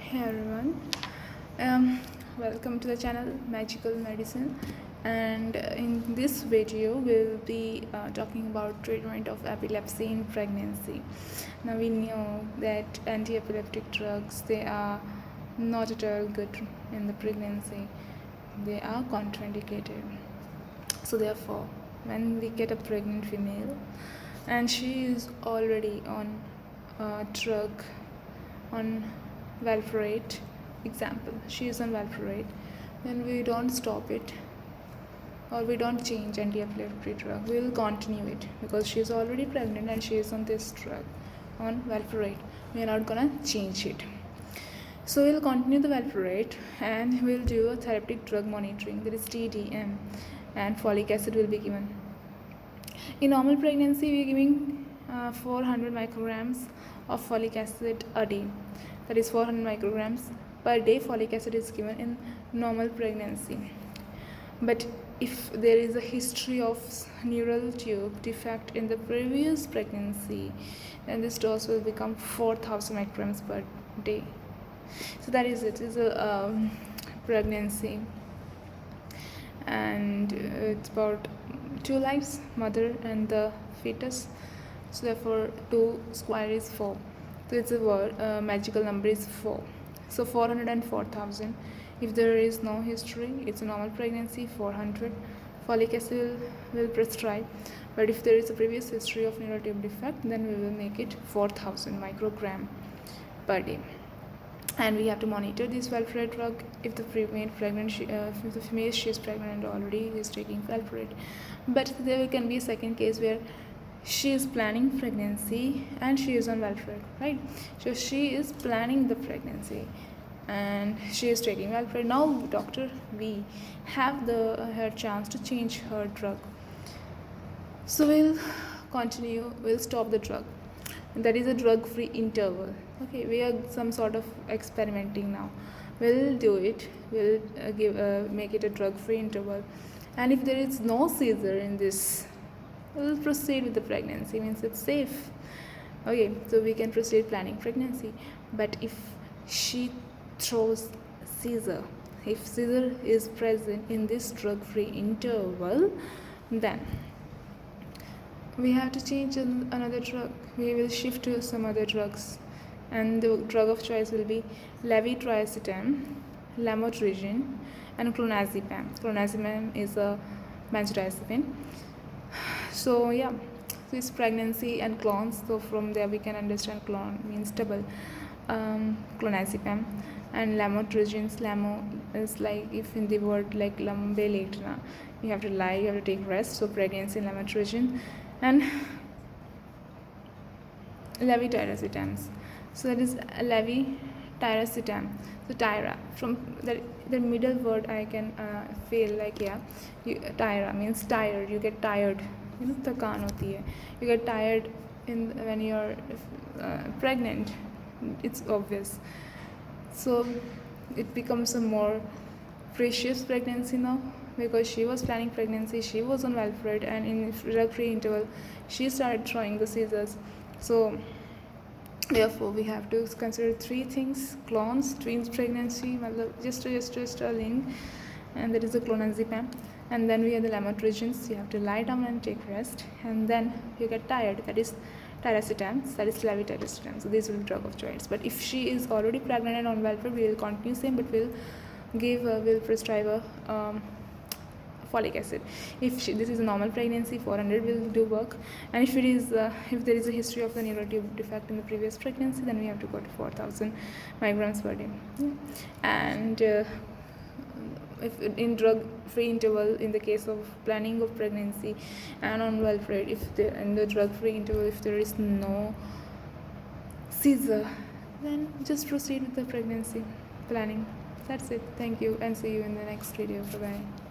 Hey everyone, um, welcome to the channel Magical Medicine, and in this video we'll be talking about treatment of epilepsy in pregnancy. Now we know that anti-epileptic drugs, they are not at all good in the pregnancy. They are contraindicated. So therefore, when we get a pregnant female and she is already on a drug on valproate, example, she is on valproate, then we don't stop it or we don't change anti-epileptic drug. We will continue it because she is already pregnant and she is on this drug on valproate. We are not gonna change it. So we'll continue the valproate and we'll do a therapeutic drug monitoring, that is TDM, and folic acid will be given. In normal pregnancy, we are giving 400 micrograms of folic acid a day. That is 400 micrograms per day folic acid is given in normal pregnancy. But if there is a history of neural tube defect in the previous pregnancy, then this dose will become 4000 micrograms per day. So that is it. It's a pregnancy, and it's about 2 lives, mother and the fetus. So therefore 2 square is 4. So it's a word, magical number is 4. So 400 and 4000. If there is no history, it's a normal pregnancy, 400 folic acid will prescribe. But if there is a previous history of neural tube defect, then we will make it 4000 microgram per day. And we have to monitor this valproate drug if the female pregnant, if the female she is pregnant and already is taking valproate. But there can be a second case where she is planning pregnancy and she is on valproate, right? So she is planning the pregnancy and she is taking valproate. Now, doctor, we have her chance to change her drug. So we'll continue. We'll stop the drug. That is a drug-free interval. Okay, we are some sort of experimenting now. We'll do it. We'll make it a drug-free interval, and if there is no seizure in this, we'll proceed with the pregnancy. Means it's safe. Okay, so we can proceed planning pregnancy. But if she throws seizure, if seizure is present in this drug-free interval, then we have to change another drug. We will shift to some other drugs, and the drug of choice will be levetiracetam, lamotrigine, and clonazepam. Clonazepam is a benzodiazepine. So yeah, this pregnancy and clones. So from there we can understand clone means double. Clonazepam and lamotrigine. Lamo is like, if in the word like lambe letna, you have to lie, you have to take rest. So pregnancy and lamotrigine and levetiracetam. So that is levetiracetam. So tyra, from the middle word I can feel like, yeah, tyra means tired. You get tired. थकान होती है. You get tired when you're pregnant. It's obvious. So it becomes a more precious pregnancy now, because she was planning pregnancy, she was on valproate, and in drug-free interval she started throwing the seizures. So therefore we have to consider 3 things: clones, twins pregnancy, just a link, and that is the clonazepam. And then we have the lamotrigines. You have to lie down and take rest, and then you get tired. That is tiracetam, that is levetiracetam. So these will be drug of choice. But if she is already pregnant and on valproate, we will continue same, but we'll prescribe a folic acid. If this is a normal pregnancy, 400 will do work, and if there is a history of the neural tube defect in the previous pregnancy, then we have to go to 4000 micrograms per day. And if in drug-free interval, in the case of planning of pregnancy and on valproate, in the drug-free interval, if there is no seizure, then just proceed with the pregnancy planning. That's it. Thank you, and see you in the next video. Bye bye.